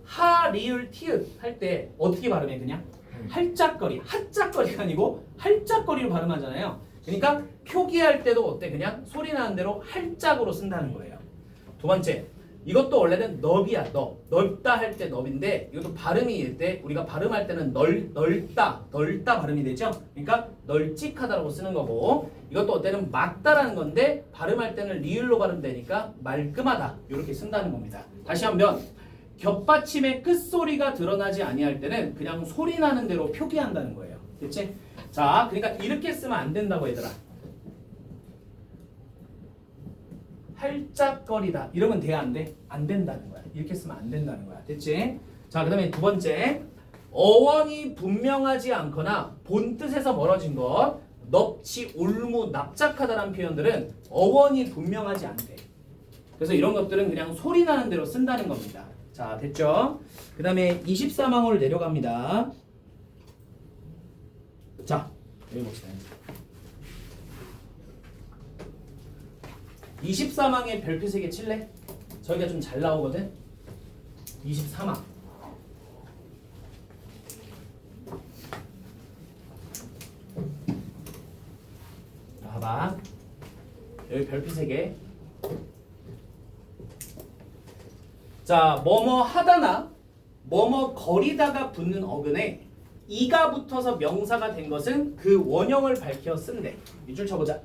하, 리을, 티읕 할 때 어떻게 발음해? 그냥 할짝거리, 핫짝거리가 아니고 할짝거리로 발음하잖아요. 그러니까 표기할 때도 어때? 그냥 소리 나는 대로 할짝으로 쓴다는 거예요. 두 번째, 이것도 원래는 넙이야. 넓다 할 때 넙인데 이것도 발음이 때 우리가 발음할 때는 넓다 발음이 되죠. 그러니까 널찍하다라고 쓰는 거고, 이것도 어때는 막다라는 건데 발음할 때는 리을로 발음되니까 말끔하다 이렇게 쓴다는 겁니다. 다시 한번, 겹받침의 끝소리가 드러나지 아니할 때는 그냥 소리 나는 대로 표기한다는 거예요. 됐지? 자, 그러니까 이렇게 쓰면 안 된다고 얘들아. 할짝거리다 이러면 돼, 안 돼? 안 된다는 거야. 이렇게 쓰면 안 된다는 거야. 됐지? 자, 그 다음에 두 번째, 어원이 분명하지 않거나 본뜻에서 멀어진 것, 넙치, 올무, 납작하다라는 표현들은 어원이 분명하지 않대. 그래서 이런 것들은 그냥 소리 나는 대로 쓴다는 겁니다. 자, 됐죠? 그 다음에 24망호를 내려갑니다. 자, 여기 봅시다. 24망에 별표 3개 칠래? 저기가 좀 잘 나오거든? 24망. 봐봐. 여기 별표 3개. 자, 뭐뭐 하다나 뭐뭐 거리다가 붙는 어근에 이가 붙어서 명사가 된 것은 그 원형을 밝혀 쓴대. 밑줄 쳐보자.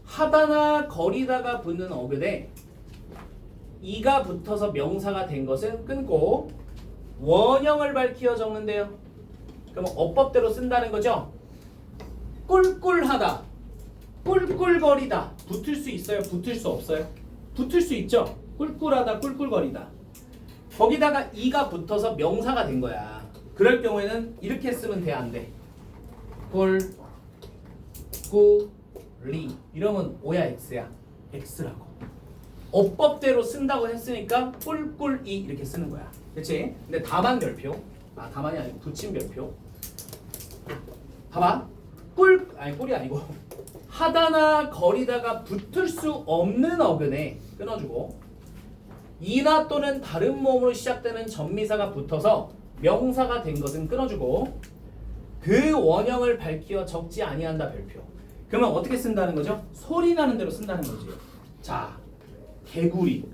하다나 거리다가 붙는 어근에 이가 붙어서 명사가 된 것은 끊고 원형을 밝혀 적는데요. 그럼 어법대로 쓴다는 거죠. 꿀꿀하다, 꿀꿀거리다 붙을 수 있어요? 붙을 수 없어요? 붙을 수 있죠. 꿀꿀하다, 꿀꿀거리다. 거기다가 이가 붙어서 명사가 된 거야. 그럴 경우에는 이렇게 쓰면 돼, 안 돼? 꿀, 꾸, 리 이러면 O야 X야? X라고. 어법대로 쓴다고 했으니까 꿀꿀이 이렇게 쓰는 거야. 그치? 근데 다만 별표, 다만이 아니고 붙임 별표. 봐봐. 꿀이 아니고 하다나 거리다가 붙을 수 없는 어근에 끊어주고, 이나 또는 다른 모음으로 시작되는 전미사가 붙어서 명사가 된 것은 끊어주고, 그 원형을 밝히어 적지 아니한다 별표. 그러면 어떻게 쓴다는 거죠? 소리 나는 대로 쓴다는 거지. 자, 개구리.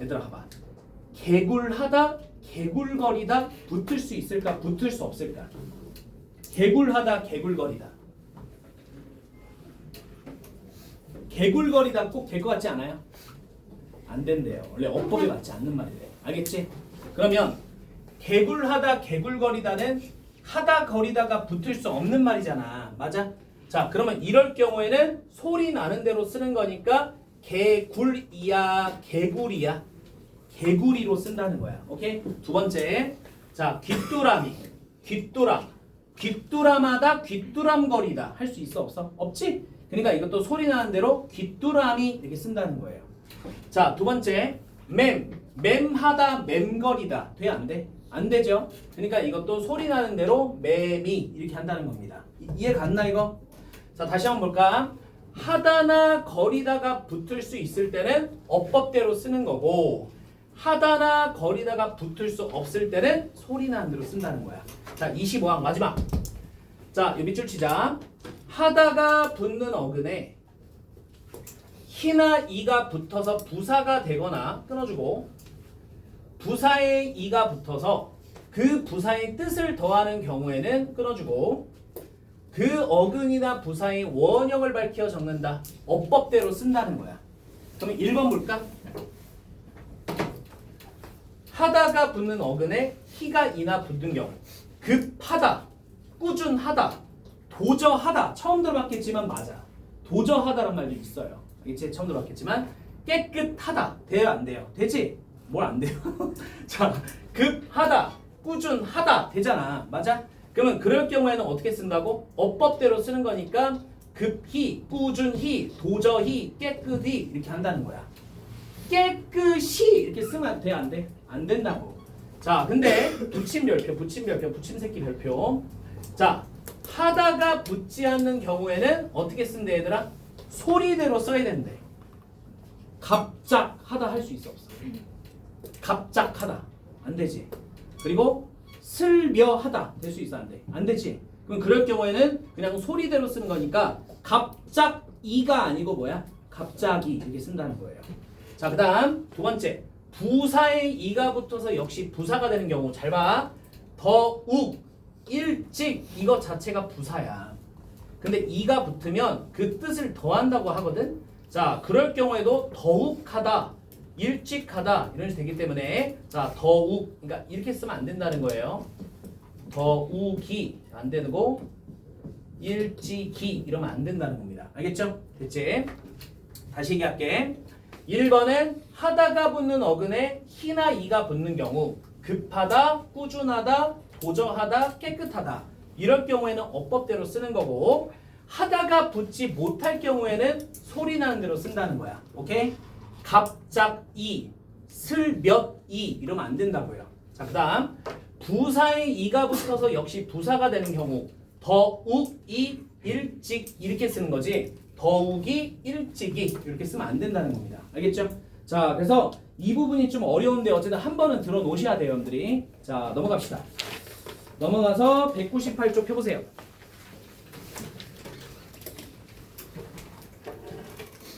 얘들아 봐봐. 개굴하다, 개굴거리다 붙을 수 있을까? 붙을 수 없을까? 개굴하다, 개굴거리다. 개굴거리다 꼭 될 것 같지 않아요? 안 된대요. 원래 어법에 맞지 않는 말이래요. 알겠지? 그러면 개굴하다, 개굴거리다는 하다, 거리다가 붙을 수 없는 말이잖아. 맞아? 자, 그러면 이럴 경우에는 소리 나는 대로 쓰는 거니까 개굴이야, 개구리야? 개구리로 쓴다는 거야. 오케이? 두 번째. 자, 귀뚜라미. 귀뚜람. 귀뚜람하다, 귀뚜람거리다. 할 수 있어, 없어? 없지? 그러니까 이것도 소리 나는 대로 귀뚜라미 이렇게 쓴다는 거예요. 자, 두 번째. 맴하다, 맴거리다. 돼, 안 돼? 안 되죠? 그러니까 이것도 소리 나는 대로 맴이 이렇게 한다는 겁니다. 이해 갔나 이거? 자, 다시 한번 볼까? 하다나 거리다가 붙을 수 있을 때는 어법대로 쓰는 거고, 하다나 거리다가 붙을 수 없을 때는 소리 나는 대로 쓴다는 거야. 자, 25항 마지막. 자, 요 밑줄 치자. 하다가 붙는 어근에 히나 이가 붙어서 부사가 되거나 끊어주고, 부사에 이가 붙어서 그 부사의 뜻을 더하는 경우에는 끊어주고 그 어근이나 부사의 원형을 밝혀 적는다. 어법대로 쓴다는 거야. 그럼 1번 볼까? 하다가 붙는 어근에 희가 이나 붙는 경우 급하다, 꾸준하다, 도저하다 처음 들어봤겠지만 맞아. 도저하다란 말도 있어요. 알겠지? 처음 들어봤겠지만 깨끗하다 돼요 안 돼요? 되지? 뭘 안 돼요? 자, 급하다, 꾸준하다 되잖아. 맞아? 그러면 그럴 경우에는 어떻게 쓴다고? 어법대로 쓰는 거니까 급히, 꾸준히, 도저히, 깨끗이 이렇게 한다는 거야. 깨끗이 이렇게 쓰면 돼 안 돼? 안 된다고. 자, 근데 붙임별표, 붙임별표, 붙임새끼 별표. 자, 하다가 붙지 않는 경우에는 어떻게 쓴대 얘들아? 소리대로 써야 된대. 갑작하다 할 수 있어 없어? 갑작하다 안 되지. 그리고 슬며하다 될 수 있어 안 돼? 안 되지. 그럼 그럴 경우에는 그냥 소리대로 쓰는 거니까 갑작이가 아니고 뭐야? 갑자기 이렇게 쓴다는 거예요. 자, 그 다음 두 번째 부사에 이가 붙어서 역시 부사가 되는 경우 잘 봐. 더욱, 일찍 이거 자체가 부사야. 근데 이가 붙으면 그 뜻을 더한다고 하거든. 자, 그럴 경우에도 더욱하다, 일찍하다 이런 식이 되기 때문에 자, 더욱 그러니까 이렇게 쓰면 안 된다는 거예요. 더욱이 안 되고 일찍이 이러면 안 된다는 겁니다. 알겠죠? 됐지? 다시 얘기할게. 1번은 하다가 붙는 어근에 희나 이가 붙는 경우 급하다, 꾸준하다, 도저하다, 깨끗하다 이럴 경우에는 어법대로 쓰는 거고 하다가 붙지 못할 경우에는 소리 나는 대로 쓴다는 거야. 오케이? 갑작이, 슬몇이 이러면 안 된다고요. 자, 그 다음 부사에 이가 붙어서 역시 부사가 되는 경우 더욱이, 일찍 이렇게 쓰는 거지 더욱이, 일찍이 이렇게 쓰면 안 된다는 겁니다. 알겠죠? 자, 그래서 이 부분이 좀 어려운데 어쨌든 한 번은 들어 놓으셔야 돼요, 여러분들이. 자, 넘어갑시다. 넘어가서 198쪽 펴보세요.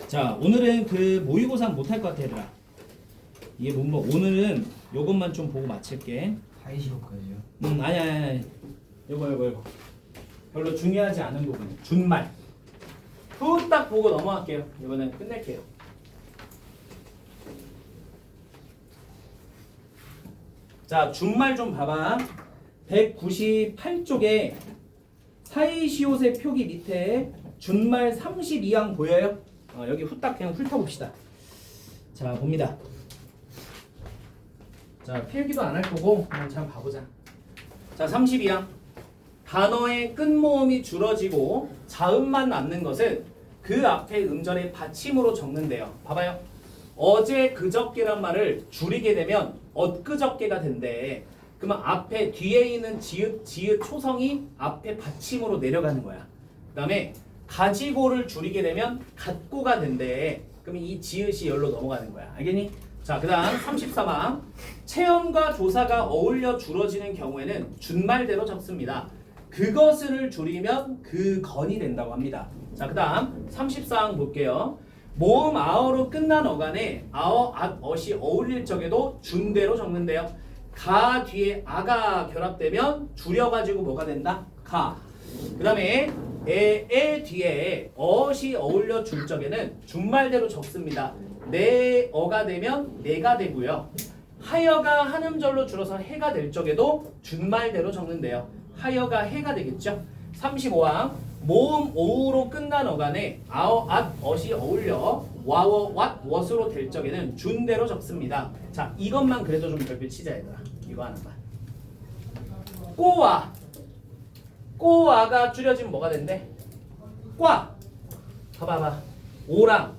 자, 오늘은 그 모의고사 못할 것 같아, 얘들아. 이게 뭐 오늘은 요것만 좀 보고 마칠게. 하이시로까지요? 아니. 요거. 별로 중요하지 않은 부분. 준말. 후딱 보고 넘어갈게요. 이번엔 끝낼게요. 자, 준말 좀 봐봐. 198쪽에 사이시옷의 표기 밑에 준말 32항 보여요? 여기 후딱 그냥 훑어봅시다. 자, 봅니다. 자, 필기도 안 할 거고 그냥 잘 봐보자. 자, 32항. 단어의 끝모음이 줄어지고 자음만 남는 것은 그 앞에 음절의 받침으로 적는데요. 봐봐요. 어제 그저께란 말을 줄이게 되면 엊그저께가 된대. 그러면 앞에 뒤에 있는 지읒 초성이 앞에 받침으로 내려가는 거야. 그 다음에 가지고를 줄이게 되면 갖고가 된대. 그러면 이 지읒이 열로 넘어가는 거야. 알겠니? 자, 그 다음 33항. 체험과 조사가 어울려 줄어지는 경우에는 준말대로 적습니다. 그것을 줄이면 그건이 된다고 합니다. 자, 그 다음 34항 볼게요. 모음 아어로 끝난 어간에 아어, 앗, 엇이 어울릴 적에도 준대로 적는데요. 가 뒤에 아가 결합되면 줄여가지고 뭐가 된다? 가. 그 다음에 에 뒤에 어시 어울려 줄 적에는 준말대로 적습니다. 내 어가 되면 내가 되고요. 하여가 한음절로 줄어서 해가 될 적에도 준말대로 적는데요. 하여가 해가 되겠죠. 35항 모음 오우로 끝난 어간에 아어, 앗, 엇이 어울려 와워, 왓, 웍으로 될 적에는 준대로 적습니다. 자, 이것만 그래도 좀 별표 치자 얘들아. 이거 하나만. 꼬아. 꼬아가 줄여지면 뭐가 된대? 꽈. 봐봐봐. 오랑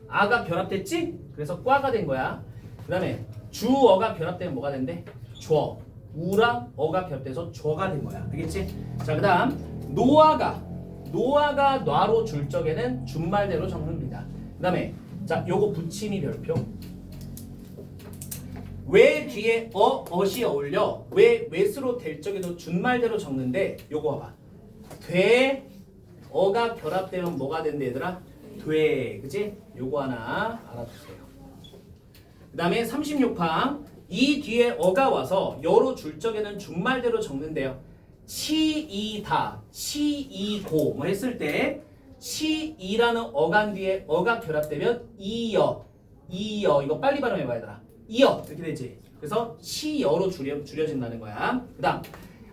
아가 결합됐지? 그래서 꽈가 된 거야. 그 다음에 주어가 결합되면 뭐가 된대? 줘. 우랑 어가 결합돼서 줘가 된 거야. 알겠지? 자, 그 다음 노아가 놔로 줄 적에는 준말대로 적습니다. 그 다음에 자, 요거 붙임이 별표. 왜 뒤에 엇이 어울려 외스로 될 적에도 준말대로 적는데 요거 봐봐. 돼 어가 결합되면 뭐가 된대 얘들아? 돼. 그치? 요거 하나 알아두세요. 그 다음에 36항 이 뒤에 어가 와서 여로 줄 적에는 준말대로 적는데요. 치이다, 치이고 뭐 했을 때 치이라는 어간 뒤에 어가 결합되면 이여 이거 빨리 발음해봐 얘들아. 이여 이렇게 되지. 그래서 치여로 줄여진다는 거야. 그 다음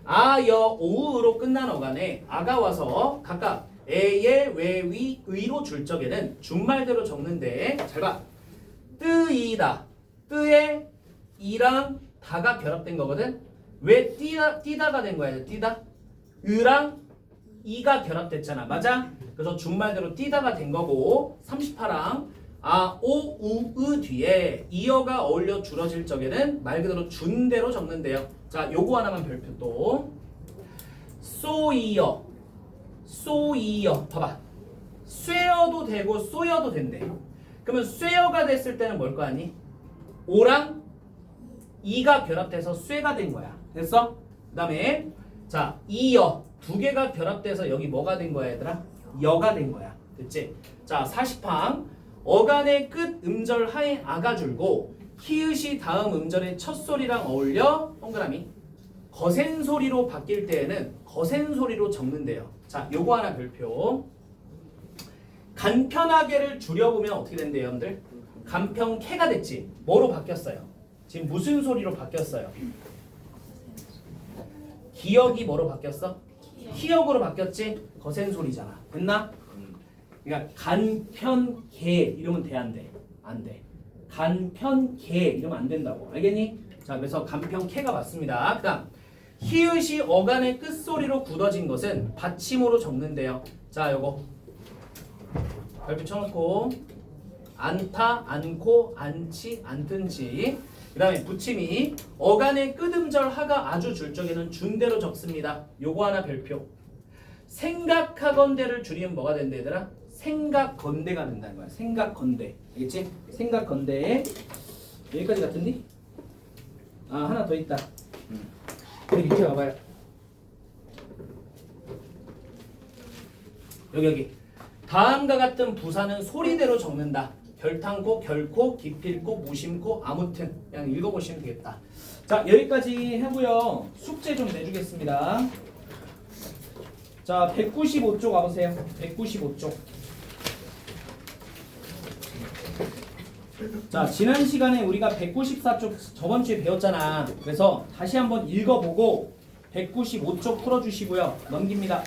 아여 오으로 끝난 어간에 아가 와서 각각 에에 외위 의로 줄 적에는 준말대로 적는데 잘 봐. 뜨이다 뜨에 이랑 다가 결합된 거거든. 왜 띠다가 된 거야? 띠다 으랑 이가 결합됐잖아. 맞아? 그래서 준말대로 띠다가 된 거고 38항 아, 오, 우, 으 뒤에 이어가 어울려 줄어질 적에는 말 그대로 준대로 적는데요. 자, 요거 하나만 별표 또. 쏘이어. 쏘이어. 봐봐. 쇠어도 되고 쏘여도 된대. 그러면 쇠어가 됐을 때는 뭘 거 아니? 오랑 이가 결합돼서 쇠가 된 거야. 됐어? 그 다음에 자, 이어. 두 개가 결합돼서 여기 뭐가 된 거야, 얘들아? 여가 된 거야. 됐지? 자, 40항. 어간의 끝 음절 하에 아가 줄고 히읗이 다음 음절의 첫 소리랑 어울려 동그라미 거센 소리로 바뀔 때에는 거센 소리로 적는데요. 자, 요거 하나 별표. 간편하게를 줄여보면 어떻게 된대요, 여러분들? 간편케가 됐지. 뭐로 바뀌었어요? 지금 무슨 소리로 바뀌었어요? 기역이 뭐로 바뀌었어? 희역으로 바뀌었지? 거센 소리잖아. 됐나? 그러니까 간편개 이러면 돼, 안 돼? 안 돼. 간편개 이러면 안 된다고. 알겠니? 자, 그래서 간편케가 맞습니다. 그다음 히읗이 어간의 끝소리로 굳어진 것은 받침으로 적는데요. 자, 요거 별표 쳐놓고 안타, 안고, 안치, 안든지. 그다음에 붙임이 어간의 끝음절 하가 아주 줄 적에는 준대로 적습니다. 요거 하나 별표. 생각하건대를 줄이면 뭐가 된대, 얘들아? 생각건대가 된다는 거야. 생각건대. 알겠지? 생각건대. 여기까지 같은데? 아, 하나 더 있다. 여기 밑에 와봐요. 여기. 다음과 같은 부사는 소리대로 적는다. 결탄코, 결코, 기필코, 무심코, 아무튼. 그냥 읽어보시면 되겠다. 자, 여기까지 하고요. 숙제 좀 내주겠습니다. 자, 195쪽 와보세요. 195쪽. 자, 지난 시간에 우리가 194쪽 저번 주에 배웠잖아. 그래서 다시 한번 읽어보고 195쪽 풀어주시고요. 넘깁니다.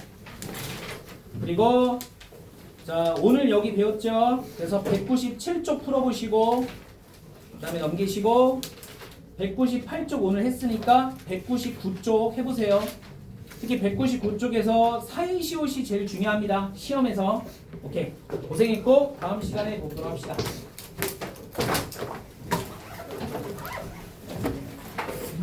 그리고 자, 오늘 여기 배웠죠? 그래서 197쪽 풀어보시고 그 다음에 넘기시고 198쪽 오늘 했으니까 199쪽 해보세요. 특히 199쪽에서 사이시옷이 제일 중요합니다. 시험에서. 오케이. 고생했고 다음 시간에 보도록 합시다.